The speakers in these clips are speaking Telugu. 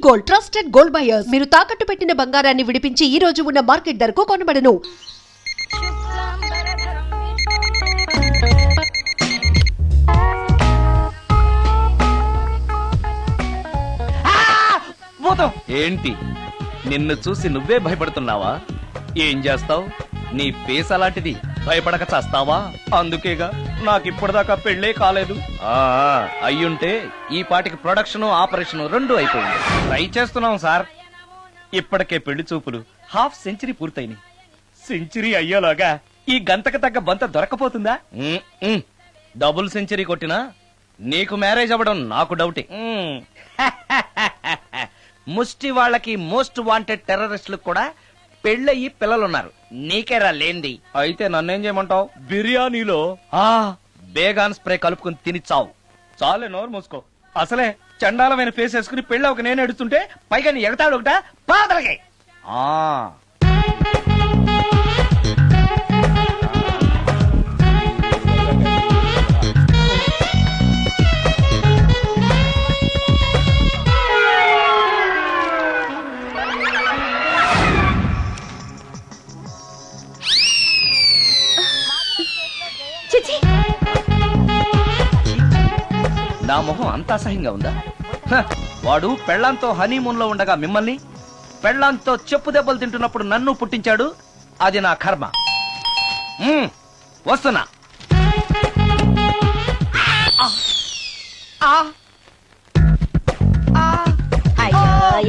Gold, trusted gold buyers. మీరు తాకట్టు పెట్టిన బంగారాన్ని విడిపించి ఈ రోజు ఉన్న మార్కెట్ ధరకు కొనబడను. ఏంటి, నిన్ను చూసి నువ్వే భయపడుతున్నావా? ఏం చేస్తావు? నీ ఫేస్ అలాంటిది, భయపడక చేస్తావా? అందుకేగా నాకిప్పటిదాకా పెళ్లే కాలేదు. అయ్యుంటే ఈ పాటికి ప్రొడక్షన్ ఆపరేషన్ రెండు అయిపోయింది. ట్రై చేస్తున్నాం సార్. ఇప్పటికే పెళ్లి చూపులు హాఫ్ సెంచరీ పూర్తయినాయి. సెంచరీ అయ్యేలాగా ఈ గంతకు తగ్గ బంత దొరకపోతుందా? డబుల్ సెంచరీ కొట్టినా నీకు మ్యారేజ్ అవ్వడం నాకు డౌటే. ముష్టి వాళ్ళకి మోస్ట్ వాంటెడ్ టెర్రరిస్టులకు కూడా పెళ్ళయి పిల్లలున్నారు. నీకేరా లేంది. అయితే నన్నేం చేయమంటావు? బిర్యానీలో బేగాన్ స్ప్రే కలుపుకుని తిని చావు. చాలే, నోరు మూసుకో. అసలే చండాలమైన ఫేస్ వేసుకుని పెళ్ళి ఒక నేను ఎడుతుంటే పైగా నీ ఎగతాడు ఒకట పాదలకే. నా మొహం అంత అసహ్యంగా ఉందా? వాడు పెళ్లాంతో హనీమూన్ లో ఉండగా మిమ్మల్ని, పెళ్లాంతో చెప్పు దెబ్బలు తింటున్నప్పుడు నన్ను పుట్టించాడు. అది నా కర్మ. వస్తున్నా.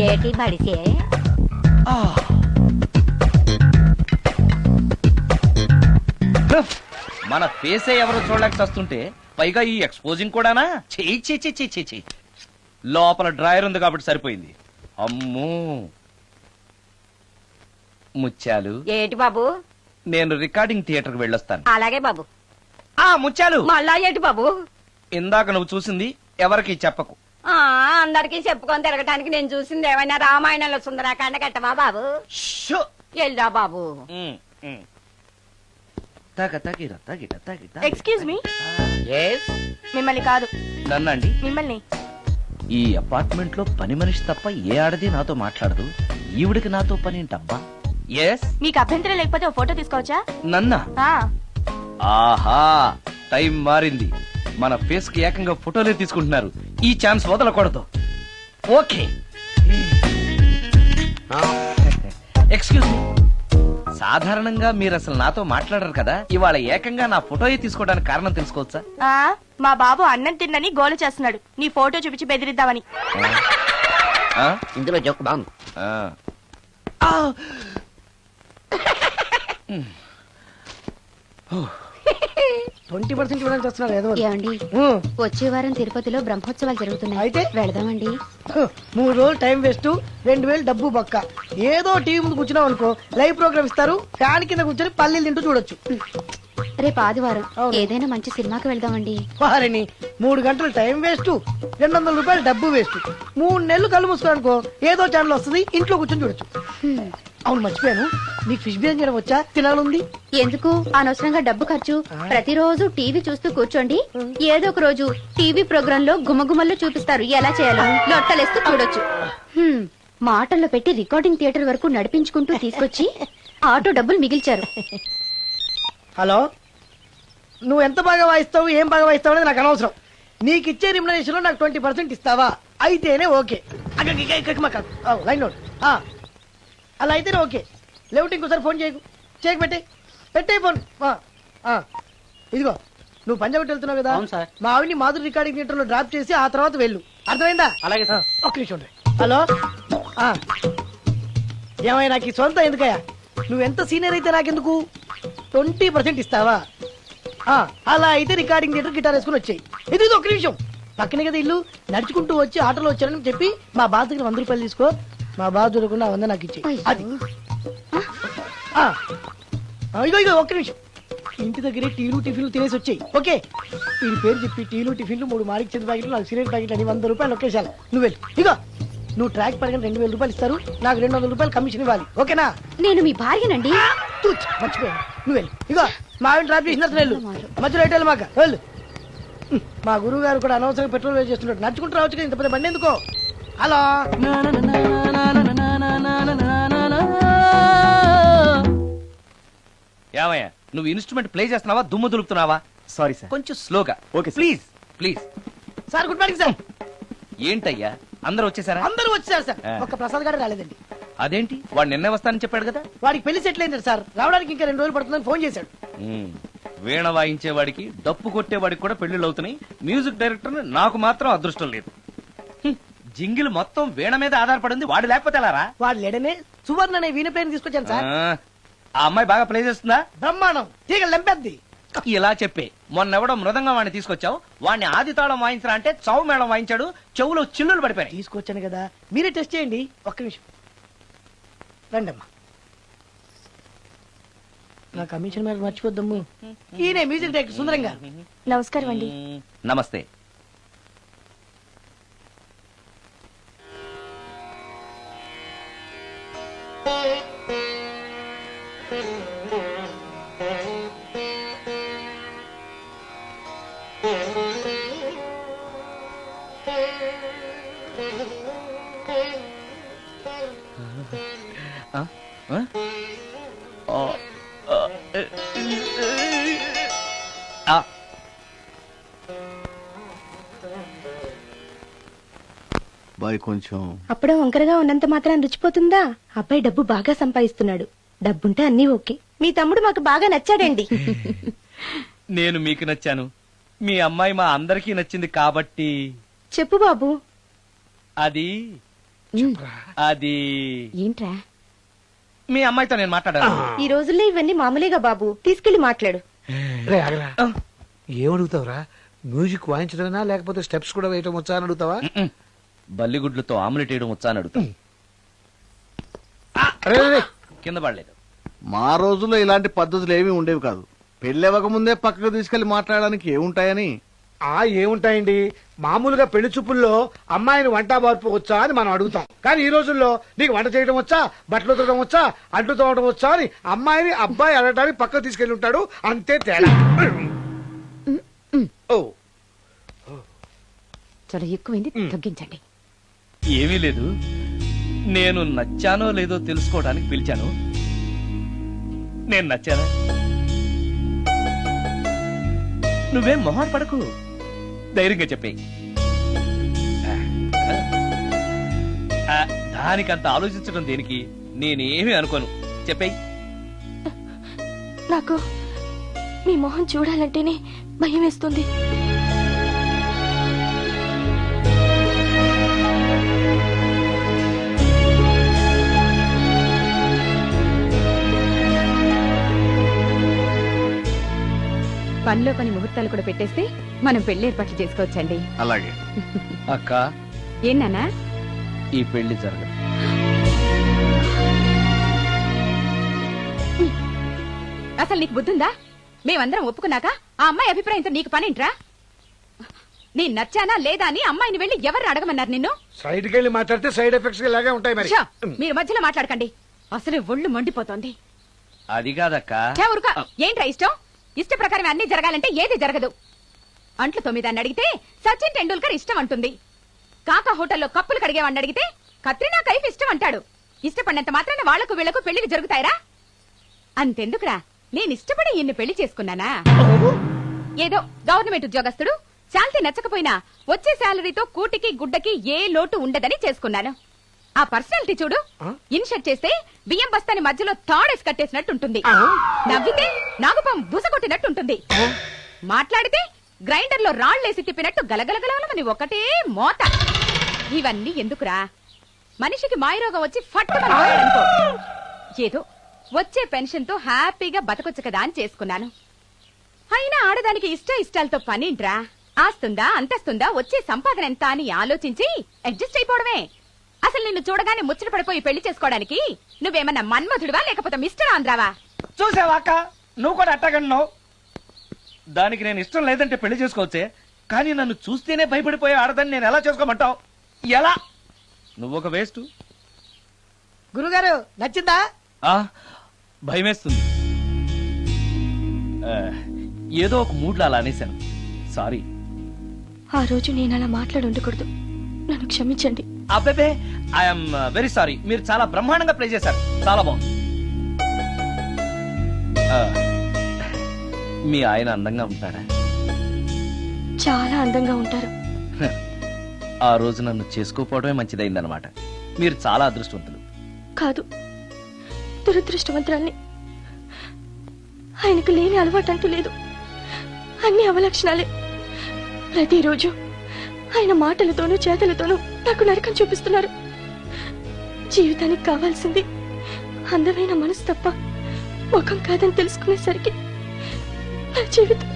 ఏటి మడిసే మన ఫేసే ఎవరు చూడలేక వస్తుంటే పైగా ఈ ఎక్స్పోజింగ్ కూడానా? చెయ్యి. లోపల డ్రాయర్ ఉంది కాబట్టి సరిపోయింది. అమ్మో ముత్యాలు. ఏటి బాబు? నేను రికార్డింగ్ థియేటర్ కి వెళ్ళొస్తాను. అలాగే బాబు. ముత్యాలు, మళ్ళా ఏటి బాబు? ఇందాక నువ్వు చూసింది ఎవరికి చెప్పకు. అందరికి చెప్పుకొని తిరగటానికి నేను చూసింది ఏమైనా రామాయణంలో సుందరాకాండ కట్టవా బాబు? వెళ్ళా బాబు. Excuse me. మిమ్మల్ని కాదు. నన్నండి? మిమ్మల్ని. ఈ అపార్ట్మెంట్ లో పని మనిషి తప్ప ఏ ఆడది నాతో మాట్లాడదు. ఈవిడికి నాతో పని ఏంటబ్బా? మీకు అభ్యంతరం లేకపోతే ఓ ఫోటో తీసుకోవచ్చా? నన్నా? ఆహా, టైం మారింది. మన ఫేస్ కి ఏకంగా ఫోటోలే తీసుకుంటున్నారు. ఈ ఛాన్స్ వదలకూడదు. ఓకే. Excuse me. సాధారణంగా మీరు అసలు నాతో మాట్లాడరు కదా, ఇవాళ ఏకంగా నా ఫోటోయే తీసుకోవడానికి కారణం తెలుసుకోవచ్చా? మా బాబు అన్నం తిన్నని గోల చేస్తున్నాడు. నీ ఫోటో చూపించి బెదిరిద్దామని. ఇందులో జోక్ బాగుంది. 20% ఇవ్వడానికి వస్తున్నారు ఏదో. ఏమండి, వచ్చే వారం తిరుపతిలో బ్రహ్మోత్సవాలు జరుగుతున్నాయి. అయితే వెళదామండి. 3 రోజులు టైం వేస్ట్, 2000 డబ్బు బొక్క. ఏదో టీవీ ముందు కూర్చున్నావు అనుకో, లైవ్ ప్రోగ్రామ్ ఇస్తారు. ఫ్యాన్ కింద కూర్చొని పల్లీలు తింటూ చూడొచ్చు. రేపు ఆదివారం ఏదైనా మంచి సినిమాకి వెళ్దామండి. వారిని 3 గంటలు టైం వేస్ట్, 200 రూపాయలు డబ్బు వేస్ట్. 3 నెలలు కళ్ళు మూసుకోనుకో, ఏదో ఛానల్ వస్తుంది, ఇంట్లో కూర్చొని చూడొచ్చు. అవును, మర్చిపోయాను, నీకు ఫిష్ బిర్యానీ చేయడం వచ్చా? తినాలుంది. ఎందుకు అనవసరంగా డబ్బు ఖర్చు? ప్రతిరోజు టీవీ చూస్తూ కూర్చోండి. ఏదో ఒక రోజు టీవీ ప్రోగ్రామ్ లో గుమ్మగుమ్మల్లో చూపిస్తారు ఎలా చేయాలో. లొట్టలేస్తూ చూడొచ్చు. మాటల్లో పెట్టి రికార్డింగ్ థియేటర్ వరకు నడిపించుకుంటూ తీసుకొచ్చి ఆటో డబ్బులు మిగిల్చారు. హలో, నువ్వు ఎంత బాగా వాయిస్తావు, ఏం బాగా వాయిస్తావు అనేది నాకు అనవసరం. నీకు ఇచ్చే రిమ్యునరేషన్ లో నాకు 20% ఇస్తావా? అయితేనే ఓకే. లైన్ లో అలా అయితేనే ఓకే. లేవుటి ఇంకోసారి ఫోన్ చేయకు పెట్టే ఫోన్. ఇదిగో, నువ్వు పంజాబ్ వెళ్తున్నావు కదా, మా ఆవిని మాధురి రికార్డింగ్ థియేటర్ లో డ్రాప్ చేసి ఆ తర్వాత వెళ్ళు. అర్థమైందా? అలాగే. ఒక్క నిమిషం. హలో, ఏమైనా నాకు సొంత ఎందుకయ్యా? నువ్వెంత సీనియర్ అయితే నాకెందుకు? 20% ఇస్తావా? అలా అయితే రికార్డింగ్ థియేటర్ గిటార్ వేసుకుని వచ్చాయి. ఇది ఒక్క నిమిషం. పక్కనే కదా ఇల్లు, నడుచుకుంటూ వచ్చి ఆటోలో వచ్చారని చెప్పి మా బాస్ దగ్గర 100 రూపాయలు తీసుకో. మా బాస్ దొరకకుండా 100 నాకు ఇచ్చి. అది ఇగో ఒక్క నిమిషం. ఇంటి దగ్గరే టీలు టిఫిన్లు తినేసి వచ్చాయి. ఓకే, వీడి పేరు చెప్పి టీలు టిఫిన్లు 3 మారికి చెంది ప్యాకెట్లు, 4 సిగరెట్ ప్యాకెట్లు అని 100 రూపాయలు ఒకేసారి. నువ్వు వెళ్ళి ఇగో, నువ్వు ట్రాక్ పరంగా 2000 రూపాయలు ఇస్తారు, నాకు 200 రూపాయలు కమిషన్ ఇవ్వాలి. ఓకేనా? నేను మీ భార్యనండి. మర్చిపోయాను. నువ్వు వెళ్ళి ఇగో, మా ఆవిడ డ్రాప్ చేసిన వెళ్ళు. మధ్యలో ఎటు వెళ్ళి మాక వెళ్ళు. మా గురువు గారు కూడా అనవసరంగా పెట్రోల్ వేస్ట్ చేస్తున్నాడు. నడుచుకుంటూ రావచ్చు కదా, ఇంత పెద్ద బండి ఎందుకో. హలో. ఏమయ్యా నువ్వు ఇన్స్ట్రుమెంట్ ప్లే చేస్తున్నావా దుమ్ము దులుపుతున్నావా? Sorry sir. కొంచెం స్లోగా. Okay sir. Please please. Sir good morning sir. ఏంటయ్యా అందరూ వచ్చేసారా? అందరూ వచ్చారు సార్, ఆ. ఒక్క ప్రసాద్ గారు రాలేదండి. అదేంటి వాడు నిన్నే వస్తానని చెప్పాడు కదా. వాడికి పెళ్లి సెటిల్ అయింది సార్, రావడానికి ఇంకా 2 రోజులు పడుతుందని ఫోన్ చేశాడు. వీణ వాయించేవాడికి డప్పు కొట్టేవాడికి కూడా పెళ్లిళ్ళు అవుతున్నాయి. మ్యూజిక్ డైరెక్టర్ నాకు మాత్రం అదృష్టం లేదు. జింగిల్ మొత్తం వీణ మీద ఆధారపడింది, వాడు లేకపోతే ఎలారా? వాడు లేడనే సువర్ణ అనే వీణ ప్లేని తీసుకొచ్చాను సార్. ఆ అమ్మాయి బాగా ప్లే చేస్తుందా? బ్రహ్మాండం, తీగ లెంపెద్ది. ఇలా చెప్పే మొన్నెవడో మృదంగం వాడిని తీసుకొచ్చావు, వాడిని ఆది తాళం వాయించరా అంటే చౌ మేళం వాయించాడు, చెవులో చిల్లులు పడిపోయాయి. తీసుకొచ్చాను కదా, మీరే టెస్ట్ చేయండి. ఒక్క నిమిషం రండి అమ్మా. నా కమిషన్ మీద మర్చిపోద్దమ్ము. ఈయనే మ్యూజిక్ డైరెక్టర్ సుందరం గారు. నమస్కారం అండి. నమస్తే. బాయ్ కొంచెం అప్పుడే వంకరగా ఉన్నంత మాత్రం రుచిపోతుందా? అబ్బాయి డబ్బు బాగా సంపాదిస్తున్నాడు. డబ్బుంటే అన్నీ ఓకే. మీ తమ్ముడు మాకు బాగా నచ్చాడండి. నేను మీకు నచ్చాను, మీ అమ్మాయి మా అందరికీ నచ్చింది కాబట్టి. చెప్పు బాబు. అది అది ఏంట్రా? మీ అమ్మాయితో నేను మాట్లాడాను. ఈ రోజుల్లో ఇవన్నీ మామూలుగా బాబు, తీసుకెళ్లి మాట్లాడు. రే ఆగరా, ఏమడుగుతావురా? మ్యూజిక్ వాయించడమేనా లేకపోతే స్టెప్స్ కూడా వేయటం వచ్చా అని అడుగుతావా? బల్లిగుడ్లతో ఆమ్లెట్ వేయడం వచ్చా అని అడుగుతా. అరే రే, కింద పడలేదు. మా రోజుల్లో ఇలాంటి పద్ధతులు ఏమీ ఉండేవి కాదు. పెళ్ళివ్వక ముందే పక్కకు తీసుకెళ్లి మాట్లాడడానికి ఏముంటాయని. ఏముంటాయండి, మామూలుగా పెళ్లి చూపుల్లో అమ్మాయిని వంట మార్పు వచ్చా అని మనం అడుగుతాం. కానీ ఈ రోజుల్లో నీకు వంట చేయడం వచ్చా, బట్టలు ఉతకడం వచ్చా, అంట్లు తోమడం వచ్చా అని అమ్మాయిని అబ్బాయి అడగడానికి పక్కకు తీసుకెళ్లి ఉంటాడు. అంతే తేడా. ఓ చాలా ఎక్కువైంది, తగ్గించండి. ఏమీ లేదు, నేను నచ్చానో లేదో తెలుసుకోవడానికి పిలిచాను. నేను నచ్చానా? నువ్వేం మొహాన్ పడకు, ధైర్యంగా చెప్పే. దానికంత ఆలోచించడం దేనికి? నేనేమీ అనుకోను, చెప్పేయ్. నాకు మీ మొహం చూడాలంటేనే భయం వేస్తుంది. పనిలో పని ముహూర్తాలు కూడా పెట్టేస్తే మనం పెళ్లి ఏర్పాట్లు చేసుకోవచ్చండి. అలాగే అక్క, ఏనానా? ఈ పెళ్లి జరగదు. అసలు నీకు బుద్ధుందా? మేమందరం ఒప్పుకున్నాక ఆ అమ్మాయి అభిప్రాయంతో నీకు పనేంట్రా? నేను నచ్చానా లేదా అని అమ్మాయిని వెళ్ళి ఎవరు అడగమన్నారు నిన్ను? సైడ్కి వెళ్ళి మాట్లాడితే సైడ్ ఎఫెక్ట్స్ ఇలాగే ఉంటాయి మరి. షో, మీరు మధ్యలో మాట్లాడకండి, అసలు ఒళ్ళు మండిపోతోంది. అది కాదక్క. ఊరుక. ఏంట్రా ఇష్టం? ఇష్ట ప్రకారం అన్ని జరగాలంటే ఏది జరగదు. అంట్లు 9 అడిగితే సచిన్ టెండూల్కర్ ఇష్టం అంటుంది. కాకా హోటల్లో కప్పులు కడిగేవాడిని అడిగితే కత్రినా కైఫ్ ఇష్టం అంటాడు. ఇష్టపడినంత మాత్రాన వాళ్లకు వీళ్లకు పెళ్లికి జరుగుతాయిరా? అంతెందుకురా, నేను ఇష్టపడి ఈయన్ని పెళ్లి చేసుకున్నానా? ఏదో గవర్నమెంట్ ఉద్యోగస్తుడు, శాలరీ నచ్చకపోయినా వచ్చే శాలరీతో కూటికి గుడ్డకి ఏ లోటు ఉండదని చేసుకున్నాను. ఆ పర్సనాలిటీ చూడు, ఇన్షర్ట్ చేస్తే బియ్యం బస్తాని మధ్యలో తాడేసి కట్టేసినట్టుంటుంది. నవ్వితే నాగుపం బుసగొట్టినట్టుంటుంది. మాట్లాడితే గ్రైండర్ లో రాళ్లేసి తిప్పినట్టు గలగలగలమని ఒకటే మోత. ఇవన్నీ ఎందుకురా? మనిషికి మాయరోగం వచ్చి ఫట్టుకో, ఏదో వచ్చే పెన్షన్ తో హ్యాపీగా బతకొచ్చు కదా అని చేసుకున్నాను. అయినా ఆడదానికి ఇష్టాలతో పనింట్రా? ఆస్తుందా, అంతస్తుందా, వచ్చే సంపాదన ఎంత అని ఆలోచించి అడ్జస్ట్ అయిపోవడమే. అసలు నిన్ను చూడగానే ముచ్చట పడిపోయి పెళ్లి చేసుకోవడానికి నువ్వేమన్నా మన్మధుడివా లేకపోతే మిస్టర్ ఆంధ్రావా? చూసావా అక్క, నువ్వు కూడా అట్టగన్నావు. దానికి నేను ఇష్టం లేదంటే పెళ్లి చేసుకోవచ్చే, కానీ నన్ను చూస్తేనే భయపడిపోయే ఆడదని నేను ఎలా చేసుకోమంటావు? ఎలా? నువ్వు ఒక వేస్ట్. గురుగారు నచ్చిందా? భయమేస్తుంది. ఏదో ఒక మూడ్లో అలా అనేశాను, సారీ. ఆ రోజు నేను అలా మాట్లాడి ఉండకూడదు, నన్ను క్షమించండి. అబ్బే ఐఎమ్ వెరీ సారీ, మీరు చాలా బ్రహ్మాండంగా ప్లే చేశారు, చాలా బాగుంది. మీ ఆయన అందంగా ఉంటాడా? చాలా అందంగా ఉంటారు. ఆ రోజు నన్ను చేసుకోపోవడమే మంచిదైందనమాట. మీరు చాలా అదృష్టవంతులు. కాదు, దురదృష్టవంతురాల్ని. ఆయనకు లేని అలవాటు అంటూ లేదు. అన్ని అవలక్షణాలే. ప్రతిరోజు ఆయన మాటలతోనూ చేతలతోనూ నాకు నరకం చూపిస్తున్నారు. జీవితానికి కావాల్సింది అందమైన మనసు తప్ప ముఖం కాదని తెలుసుకునేసరికి నా జీవితం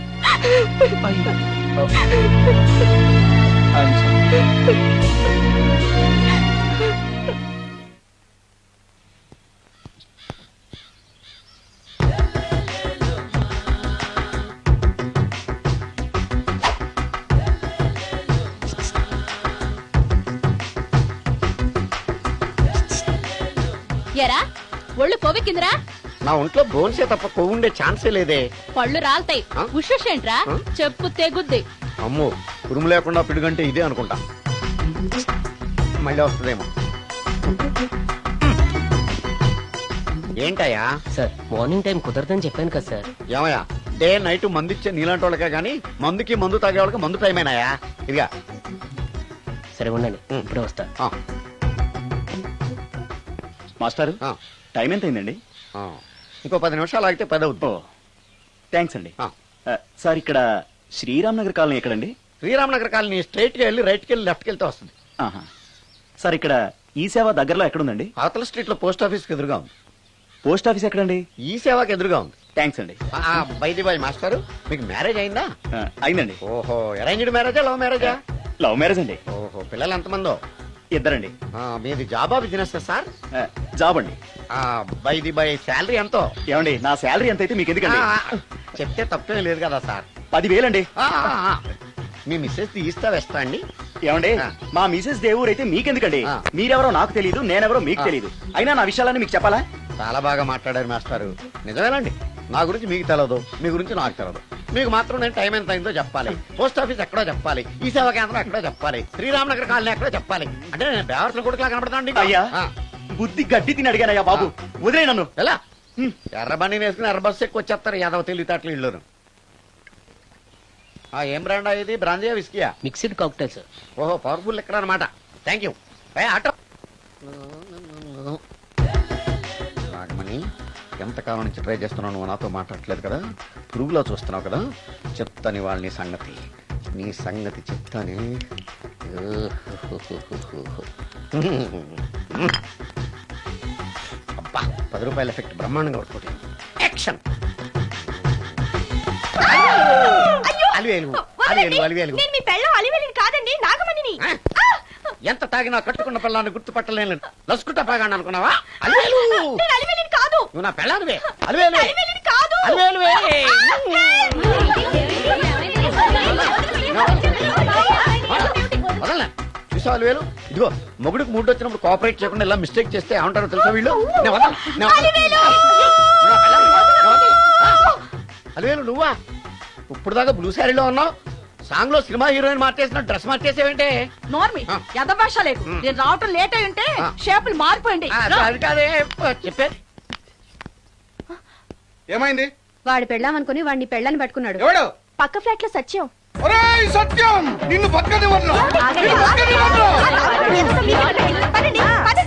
ఎరా ఒళ్ళు కొవ్వెక్కిందిరా? నా ఒంట్లో బోన్సే తప్ప కొవ్వుండే ఛాన్సే లేదే. పళ్ళు రాల్తాయి. ఆ? ఉషేంట్రా? చెప్పు తెగుద్ది. అమ్మో, ఉరుము లేకుండా పిడుగంటే ఇదే అనుకుంటా. మళ్ళీ వస్తుందేమో. ఏంటయ్యా సార్, మార్నింగ్ టైం కుదరదని చెప్పాను కదా సార్. ఏమయ్యా, డే నైట్ మందు ఇచ్చే నీలాంటి వాళ్ళకే గానీ మందుకి మందు తాగే వాళ్ళకి మందు టైమేనాయా? ఇదిగా సరే ఉండండి, ఇప్పుడే వస్తా. మాస్టారు, టైం ఎంత అయిందండి? ఇంకో 10 నిమిషాలు ఆగితే 10 అవుతుంది. థ్యాంక్స్ అండి. సార్, ఇక్కడ శ్రీరామ్ నగర్ కాలనీ ఎక్కడండి? శ్రీరామ్ నగర్ కాలనీ స్ట్రైట్ గా వెళ్ళి రైట్ కి వెళ్ళి లెఫ్ట్ కి వెళ్తే వస్తుంది. సార్, ఇక్కడ ఈ సేవ దగ్గరలో ఎక్కడుందండి? అవతల స్ట్రీట్ లో పోస్ట్ ఆఫీస్ కి ఎదురుగా ఉంది. పోస్ట్ ఆఫీస్ ఎక్కడండి? ఈ సేవకి ఎదురుగా ఉంది. థ్యాంక్స్ అండి. బైది బాయ్ మాస్టారు, మీకు మ్యారేజ్ అయిందా? అయిందండి. ఓహో, అరేంజ్డ్ మ్యారేజా లవ్ మ్యారేజా? లవ్ మ్యారేజ్ అండి. ఓహో, పిల్లలు ఎంతమందో? ఇద్దరండి. మీది జాబా బిజినెస్ సార్? జాబ్ అండి. బైది బై శాలరీ ఎంతో? ఏమండి, నా శాలరీ ఎంత అయితే మీకు ఎందుకండి? చెప్తే తప్పేం లేదు కదా సార్. 10,000 అండి. మీ మిస్సెస్ తీస్తా వేస్తా అండి. ఏమండి, మా మిసెస్ దేవుడు అయితే మీకెందుకండి? మీరెవరో నాకు తెలియదు, నేనెవరో మీకు తెలియదు. అయినా నా విషయాలన్నీ మీకు చెప్పాలా? చాలా బాగా మాట్లాడారు మాస్టారు. నిజమేనండి, నా గురించి మీకు తెలదు, మీ గురించి నాకు తెలదు. మీకు మాత్రం నేను టైం ఎంత అయిందో చెప్పాలి, పోస్ట్ ఆఫీస్ ఎక్కడో చెప్పాలి, ఈ సేవా కేంద్రం ఎక్కడో చెప్పాలి, శ్రీరామ్ నగర్ కాలనీ ఎక్కడో చెప్పాలి. అంటే నేను బేవర్సల కొడుకులా కనబడతానండి. అయ్యా, బుద్ధి గడ్డి తిని అడిగానయ్యా బాబు, వదిలే నన్ను. ఎలా ఎర్ర బండి వేసుకుని ఎర్ర బస్సు ఎక్కువ వచ్చేస్తారు యాదవ తెలివితేటలు ఇల్లు. ఏం బ్రాండ్ ఇది? బ్రాంజియా విస్కియా? Mixed cocktail sir. ఓహో, పవర్ఫుల్ ఎక్కడ అనమాట. Thank you. ఆటో నాగమణి, ఎంతకాలం నుంచి ట్రై చేస్తున్నావు, నువ్వు నాతో మాట్లాడట్లేదు కదా, పురుగులో చూస్తున్నావు కదా, చెప్తాని వాళ్ళ సంగతి, నీ సంగతి చెప్తాని. అబ్బా, 10 రూపాయల ఎఫెక్ట్ బ్రహ్మాండంగా పడుకోండి. యాక్షన్. కాదండి, నాగమణిని. ఎంత తాగినా కట్టుకున్న పిల్లాన్ని గుర్తుపట్టలేను. లసుకుంటా బాగా అనుకున్నావా? అలివేలు కాదు, నువ్వు నా పిల్లానివే. అలివేలు కాదు. అలివేలువే. వదలనా? చూసావు అలివేలు? ఇదిగో, మొగుడికి మూడు వచ్చినప్పుడు కోఆపరేట్ చేయకుండా ఇలా మిస్టేక్ చేస్తే ఏమంటారో తెలుసా వీళ్ళు? అలివేలు నువ్వా? ఇప్పుడు దాకా బ్లూ శారీలో ఉన్నావు, సాంగ్ లో సినిమా హీరోయిన్ మార్చేసిన డ్రెస్ మార్చేసేవంటే? నోర్మి యథభాష లేదు. నేను రావటం లేట్ అయి ఉంటే షేపులు మారిపోయింది. అది కాదే చెప్పేది. ఏమైంది? వాడు పెళ్ళామనుకుని వాడిని పెళ్ళని పట్టుకున్నాడు. ఎవడు? పక్క ఫ్లాట్ లో సత్యం. ఒరేయ్ సత్యం, నిన్ను బతకనివ్వను.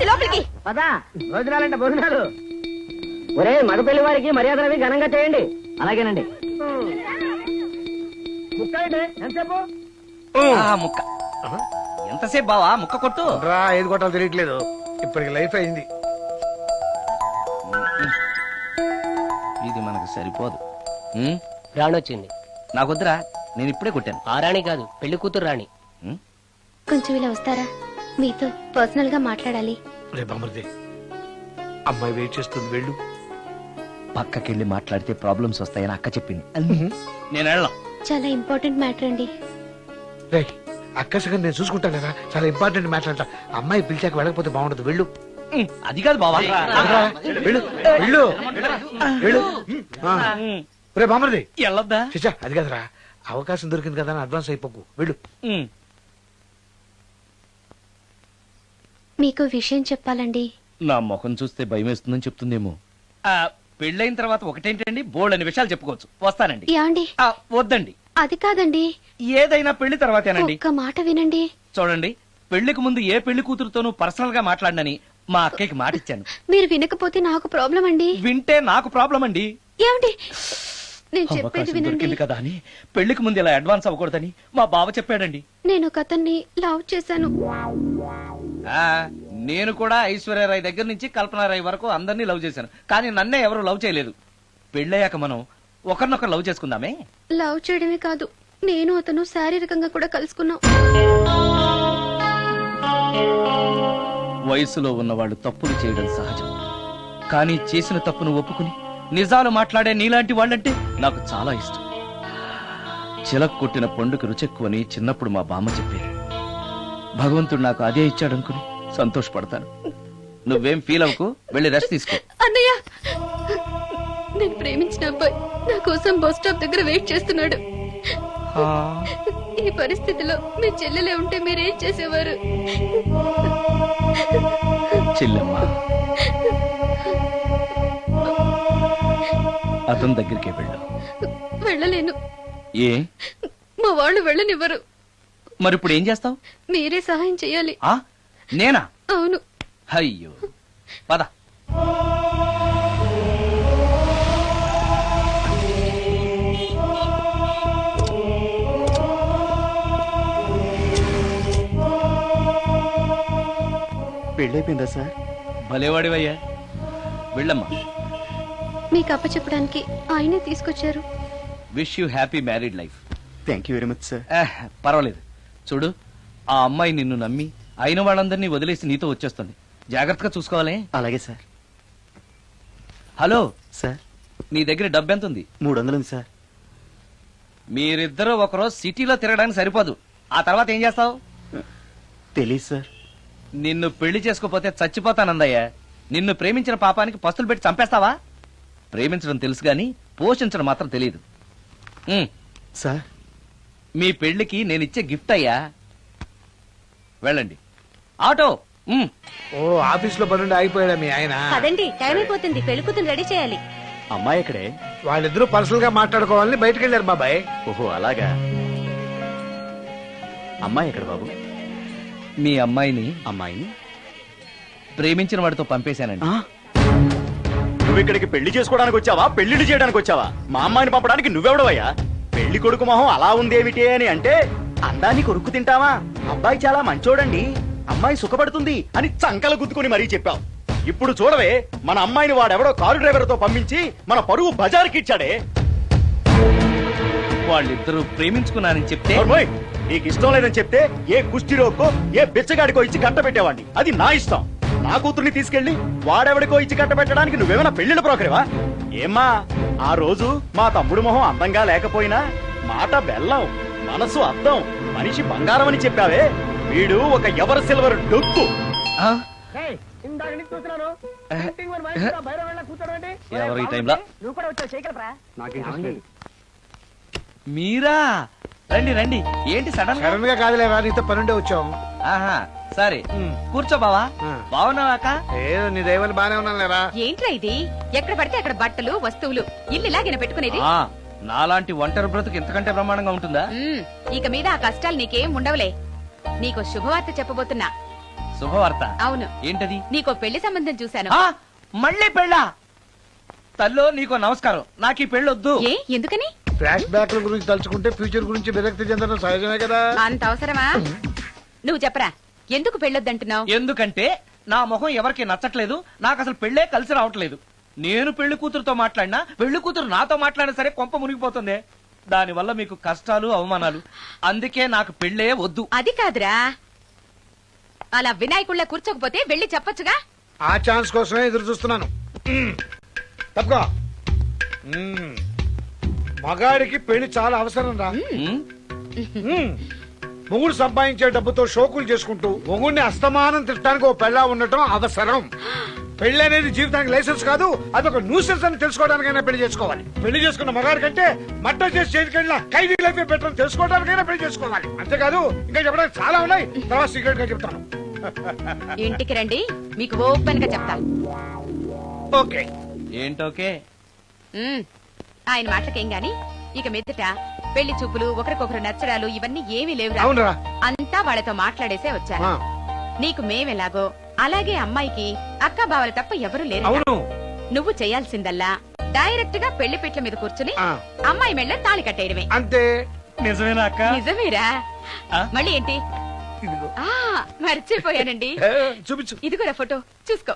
లోపలికి పదా, భోజనాలంటే భోజనాలు. ఒరే, మగ పెళ్లి వారికి మర్యాదలవి ఘనంగా చేయండి. అలాగేనండి. ఎంతసేపు? ముక్క ఎంతసేపు బావా? ముక్క కొట్టు. రా, ఏది కొట్టాలో తెలియట్లేదు. ఇప్పటికి లైఫ్ అయింది. ఇది మనకు సరిపోదు. రాణి వచ్చింది. నాకొద్దురా, నేను ఇప్పుడే కొట్టాను. ఆ రాణి కాదు, పెళ్లి కూతురు రాణి. కొంచెం ఇలా వస్తారా? మీతో పర్సనల్ గా మాట్లాడాలి. రేపు అమృతే, అమ్మాయి వెయిట్ చేస్తుంది, వెళ్ళు. పక్కకెళ్ళి మాట్లాడితే ప్రాబ్లమ్స్ వస్తాయని అక్క చెప్పింది. నేను వెళ్ళాం. చాలా ఇంపార్టెంట్ మ్యాటర్ అండి. రే, అక్కసగా నేను చూసుకుంటాను కదా, చాలా ఇంపార్టెంట్ మ్యాటర్ అంట. అమ్మాయి పిలిచాక వెళ్ళకపోతే బాగుండదు, వెళ్ళు. అది కాదు బావా, వెళ్ళు వెళ్ళు వెళ్ళు. రేపు అమృతి వెళ్ళొద్దా? చిచ్చా, అది కదరా, అవకాశం దొరికింది కదా అని అడ్వాన్స్ అయిపోకు, వెళ్ళు. మీకు విషయం చెప్పాలండి. నా ముఖం చూస్తే భయం వేస్తుందని చెప్తుందేమో. పెళ్ళైన తర్వాత ఒకటేంటండి, బోల్డని విషయాలు చెప్పుకోవచ్చు. వస్తానండి. యాండి? వద్దండి. అది కాదండి, ఏదైనా పెళ్లి తర్వాతేనండి. ఒక్క మాట వినండి. చూడండి, పెళ్లికి ముందు ఏ పెళ్లి కూతురుతోనూ పర్సనల్ గా మాట్లాడనని మా అక్కకి మాట ఇచ్చాను. మీరు వినకపోతే నాకు ప్రాబ్లం అండి. వింటే నాకు ప్రాబ్లం అండి. ఏమండి, నేను చెప్పేది అవకాశం వినండి. దొరికింది కదా అని పెళ్లికి ముందు ఇలా అడ్వాన్స్ అవ్వకూడదని మా బావ చెప్పాడండి. నేను ఒక అతన్ని లవ్ చేశాను. నేను కూడా ఐశ్వర్యరాయ్ దగ్గర నుంచి కల్పనారాయ్ వరకు అందరినీ లవ్ చేశాను, కానీ నన్నే ఎవరు లవ్ చేయలేదు. పెళ్ళయ్యాక మనం ఒకరినొకరు లవ్ చేసుకుందామే. లవ్ చేయడమే కాదు, నేను అతను శారీరకంగా కూడా కలుసుకున్నాం. వయసులో ఉన్నవాళ్ళు తప్పులు చేయడం సహజం, కానీ చేసిన తప్పును ఒప్పుకుని నిజాలు మాట్లాడే నీలాంటి వాళ్ళంటే నాకు చాలా ఇష్టం. చిలక్ కొట్టిన పండుగ రుచెక్కువని చిన్నప్పుడు మా బామ్మ చెప్పేది. భగవంతుడు నాకు అదే ఇచ్చాడనుకుని సంతోషపడతాను. నువ్వేం ఫీల్ అవ్వకు, వెళ్ళి రెస్ట్ తీసుకో. అన్నయ్య, నేను ప్రేమించిన అబ్బాయి నా కోసం బస్ స్టాప్ దగ్గర వెయిట్ చేస్తున్నాడు. ఈ పరిస్థితిలో మీ చెల్లెలే ఉంటే మీరేం చేసేవారు? చెల్లెమ్మ, అతని దగ్గరికే వెళ్ళు. వెళ్ళలేను. ఏ? మా వాళ్ళు వెళ్ళనివ్వరు. మరి ఇప్పుడు ఏం చేస్తావు? మీరే సహాయం చేయాలి. నేనా? అవును. అయ్యో, పద. పెళ్ళైపోయిందా సార్? భలేవాడివయ్యా, వెళ్ళమ్మా. మీకు అప్పచెప్పడానికి ఆయనే తీసుకొచ్చారు. Wish you happy married life. Thank you very much sir. పర్వాలేదు. చూడు, ఆ అమ్మాయి నిన్ను నమ్మి అయిన వాళ్ళందరినీ వదిలేసి నీతో వచ్చేస్తుంది. జాగ్రత్తగా చూసుకోవాలి. అలాగే సార్. హలో సార్, నీ దగ్గర డబ్బు ఎంత ఉంది? 300 ఉంది సార్. మీరిద్దరూ ఒకరోజు సిటీలో తిరగడానికి సరిపోదు. ఆ తర్వాత ఏం చేస్తావు? తెలీదు సార్. నిన్ను పెళ్లి చేసుకోపోతే చచ్చిపోతానందయ్యా. నిన్ను ప్రేమించిన పాపానికి పస్తులు పెట్టి చంపేస్తావా? ప్రేమించడం తెలుసు గాని పోషించడం మాత్రం తెలియదు. సార్, మీ పెళ్లికి నేనిచ్చే గిఫ్ట్ అయ్యా. వెళ్ళండి. ఆటో. ఓ, ఆఫీస్ లో పనుండి ఆగిపోయాడా మీ ఆయన? పదండి, టైం అయిపోతుంది. పెళ్లి కూతురు రెడీ చేయాలి. అమ్మాయి ఎక్కడే? వాళ్ళిద్దరూ పర్సనల్ గా మాట్లాడుకోవాలని బయటకు వెళ్ళారు బాబాయ్. ఓహో, అలాగా. అమ్మాయి ఎక్కడ బాబు? మీ అమ్మాయిని అమ్మాయిని ప్రేమించిన వాడితో పంపేశానండి. నువ్వు ఇక్కడికి పెళ్లి చేసుకోవడానికి వచ్చావా, పెళ్లిళ్ళు చేయడానికి వచ్చావా? మా అమ్మాయిని పంపడానికి నువ్వెవడవయ్యా? పెళ్లి కొడుకు మొహం అలా ఉందేమిటి అని అంటే అందాన్ని కొరుక్కు తింటావా? అబ్బాయి చాలా మంచోడండి, అమ్మాయి సుఖపడుతుంది అని చంకల గుద్దుకుని మరీ చెప్పావు. ఇప్పుడు చూడవే, మన అమ్మాయిని వాడెవడో కారు డ్రైవర్ తో పంపించి మన పరువు బజార్కి ఇచ్చాడే. వాళ్ళిద్దరూ ప్రేమించుకున్నారని చెప్తే, నీకు ఇష్టం లేదని చెప్తే ఏ కుష్టిరోకో ఏ బిచ్చగాడికో ఇచ్చి కట్టబెట్టేవాడిని. అది నా ఇష్టం. నా కూతుర్ని తీసుకెళ్లి వాడెవడికో ఇచ్చి కట్టబెట్టడానికి నువ్వేమైనా పెళ్లిళ్ళ బ్రోకరేవా? ఏమ్మా, ఆ రోజు మా తమ్ముడు మొహం అందంగా లేకపోయినా మాట బెల్లం, మనసు అద్దం, మనిషి బంగారం అని చెప్పావే. వీడు ఒక ఎవరు సిల్వర్ డొక్కు. ఎవరు ఈ టైంలో? మీరా? రండి రండి. ఏంటి సడన్ గా కాదులేవా, నీతో పనుండే వచ్చాం. ఆహా, సరే కూర్చో బావా. బాగున్నావాక? ఏదో నీ దైవాలు బానే ఉన్నాను లేరా. ఏంట్రా ఇది? ఎక్కడ పడితే అక్కడ బట్టలు వస్తువులు ఇల్లు ఇలాగైనా పెట్టుకునేది? నాలాంటి ఒంటరి బ్రతుకు ఇంతకంటే బ్రహ్మాండంగా ఉంటుందా? ఇక మీద ఆ కష్టాలు నీకేం ఉండవులే. నీకో శుభవార్త చెప్పబోతున్నా. శుభవార్త? అవును. ఏంటది? నీకో పెళ్లి సంబంధం చూశాను. మళ్ళీ పెళ్ళా? తల్లో నీకో నమస్కారం, నాకు ఈ పెళ్ళొద్దు. ఏ, ఎందుకని? ఫ్లాష్ బ్యాక్ గురించి తలుచుకుంటే ఫ్యూచర్ గురించి విరక్తి చెందడం సహజమే కదా. అంత అవసరమా? నువ్వు చెప్పరా, ఎందుకు పెళ్ళొద్దంటున్నావు? ఎందుకంటే నా ముఖం ఎవరికి నచ్చట్లేదు. నాకు అసలు పెళ్ళే కలిసి రావట్లేదు. నేను పెళ్లి కూతురుతో మాట్లాడినా, పెళ్లి కూతురు నాతో మాట్లాడినా సరే కొంప మునిగిపోతుంది. దానివల్ల మీకు కష్టాలు, అవమానాలు. అందుకే నాకు పెళ్ళే వద్దు. అది కాదురా, అలా వినాయకుళ్ళ కూర్చోకపోతే వెళ్ళి చెప్పొచ్చుగా. ఆ ఛాన్స్ కోసమే ఎదురు చూస్తున్నాను. తప్పుకో. మగాడికి పెళ్లి చాలా అవసరం రా. మొగుడు సంపాదించే డబ్బుతో షోకులు చేసుకుంటూ మొగుడిని అస్తమానం తిట్టడానికి ఓ పెళ్ళా ఉండటం అవసరం. పెళ్లి అనేది జీవితానికి లైసెన్స్ కాదు, అదొక న్యూసెన్స్ అని తెలుసుకోవడానికైనా పెళ్లి చేసుకోవాలి. పెళ్లి చేసుకున్న మగాడి కంటే మట్ట చేసి చేతికెళ్ళిన ఖైదీ లైఫ్ బెటర్ తెలుసుకోవడానికైనా పెళ్లి చేసుకోవాలి. అంతేకాదు ఇంకా చెప్పడానికి చాలా ఉన్నాయి, తర్వాత సీక్రెట్ గా చెప్తాను. ఇంటికి రండి, మీకు ఓపెన్ గా చెప్తా. ఓకే. ఏంటోకే? ఆయన మాటలకేం గాని ఇక మీదట పెళ్లి చూపులు, ఒకరికొకరు నచ్చడాలు ఇవన్నీ ఏమీ లేవు. అవునరా? అంతా వాళ్ళతో మాట్లాడేసే వచ్చాను. నీకు మేమెలాగో అలాగే అమ్మాయికి అక్క బావలు తప్ప ఎవరు లేరు. అవును. నువ్వు చేయాల్సిందల్లా డైరెక్ట్ గా పెళ్లి పీటల మీద కూర్చుని అమ్మాయి మెళ్ళ తాళి కట్టేయడమే. అంతే. నిజమేనా అక్క? నిజమేరా? మళ్ళీ ఏంటి? మర్చిపోయానండి. చూపించు. ఇది కూడా ఫోటో చూసుకో.